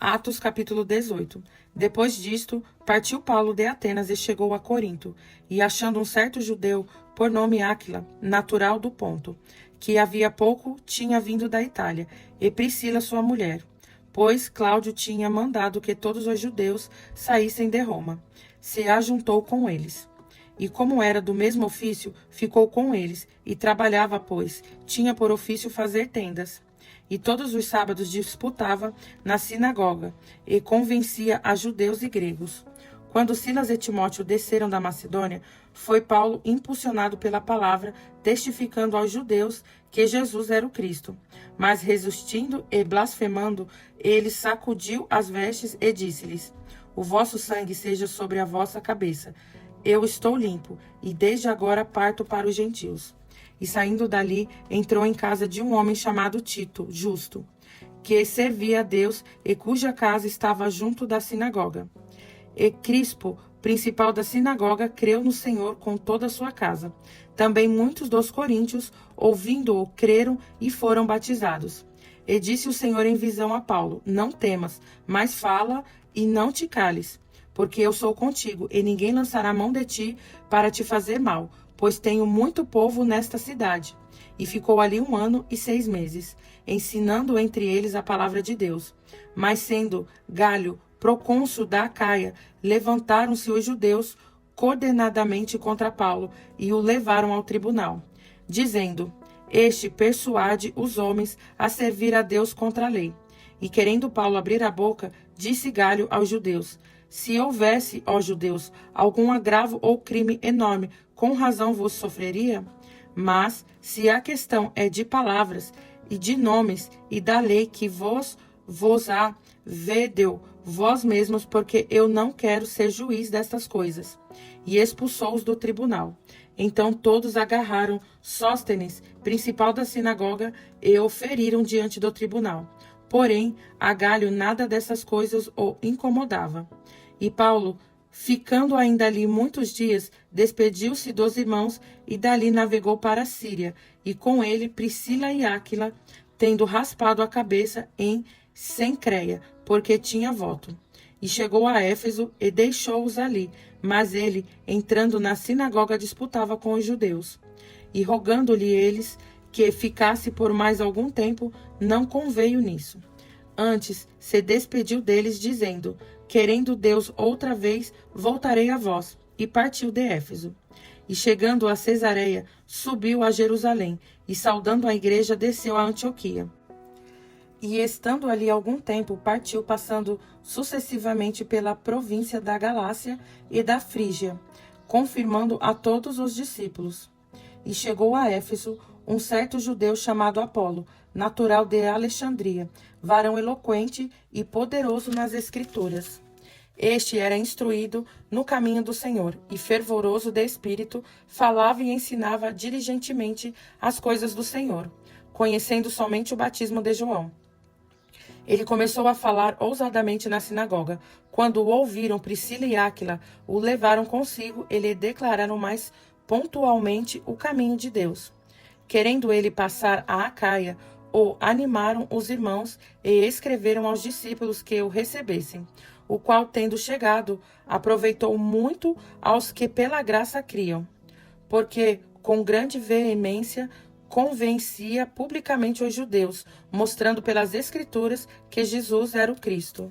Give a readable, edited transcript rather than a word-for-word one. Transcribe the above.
Atos capítulo 18. Depois disto, partiu Paulo de Atenas e chegou a Corinto, e achando um certo judeu, por nome Áquila, natural do Ponto, que havia pouco tinha vindo da Itália, e Priscila sua mulher, pois Cláudio tinha mandado que todos os judeus saíssem de Roma, se ajuntou com eles. E como era do mesmo ofício, ficou com eles, e trabalhava, pois tinha por ofício fazer tendas. E todos os sábados disputava na sinagoga, e convencia a judeus e gregos. Quando Silas e Timóteo desceram da Macedônia, foi Paulo impulsionado pela palavra, testificando aos judeus que Jesus era o Cristo. Mas resistindo e blasfemando, ele sacudiu as vestes e disse-lhes: O vosso sangue seja sobre a vossa cabeça. Eu estou limpo, e desde agora parto para os gentios. E saindo dali, entrou em casa de um homem chamado Tito, justo, que servia a Deus e cuja casa estava junto da sinagoga. E Crispo, principal da sinagoga, creu no Senhor com toda a sua casa. Também muitos dos coríntios, ouvindo-o, creram e foram batizados. E disse o Senhor em visão a Paulo: Não temas, mas fala e não te cales, porque eu sou contigo, e ninguém lançará mão de ti para te fazer mal, pois tenho muito povo nesta cidade. E ficou ali 1 ano e 6 meses, ensinando entre eles a palavra de Deus. Mas sendo Galho procônsul da Acaia, levantaram-se os judeus coordenadamente contra Paulo e o levaram ao tribunal, dizendo: Este persuade os homens a servir a Deus contra a lei. E querendo Paulo abrir a boca, disse Galho aos judeus: Se houvesse, ó judeus, algum agravo ou crime enorme, com razão vos sofreria? Mas, se a questão é de palavras, e de nomes, e da lei que vos há, vede-o vós mesmos, porque eu não quero ser juiz destas coisas. E expulsou-os do tribunal. Então todos agarraram Sóstenes, principal da sinagoga, e o feriram diante do tribunal. Porém, a Galho nada dessas coisas o incomodava. E Paulo, ficando ainda ali muitos dias, despediu-se dos irmãos e dali navegou para a Síria, e com ele Priscila e Áquila, tendo raspado a cabeça em Cencreia, porque tinha voto. E chegou a Éfeso e deixou-os ali, mas ele, entrando na sinagoga, disputava com os judeus. E rogando-lhe eles que ficasse por mais algum tempo, não conveio nisso. Antes se despediu deles, dizendo: Querendo Deus outra vez, voltarei a vós. E partiu de Éfeso. E chegando a Cesareia, subiu a Jerusalém, e saudando a igreja, desceu a Antioquia. E estando ali algum tempo, partiu, passando sucessivamente pela província da Galácia e da Frígia, confirmando a todos os discípulos. E chegou a Éfeso um certo judeu chamado Apolo, natural de Alexandria, varão eloquente e poderoso nas Escrituras. Este era instruído no caminho do Senhor, e fervoroso de espírito, falava e ensinava diligentemente as coisas do Senhor, conhecendo somente o batismo de João. Ele começou a falar ousadamente na sinagoga. Quando o ouviram, Priscila e Áquila o levaram consigo e lhe declararam mais pontualmente o caminho de Deus. Querendo ele passar a Acaia, o animaram os irmãos e escreveram aos discípulos que o recebessem, o qual, tendo chegado, aproveitou muito aos que pela graça criam, porque com grande veemência convencia publicamente os judeus, mostrando pelas Escrituras que Jesus era o Cristo.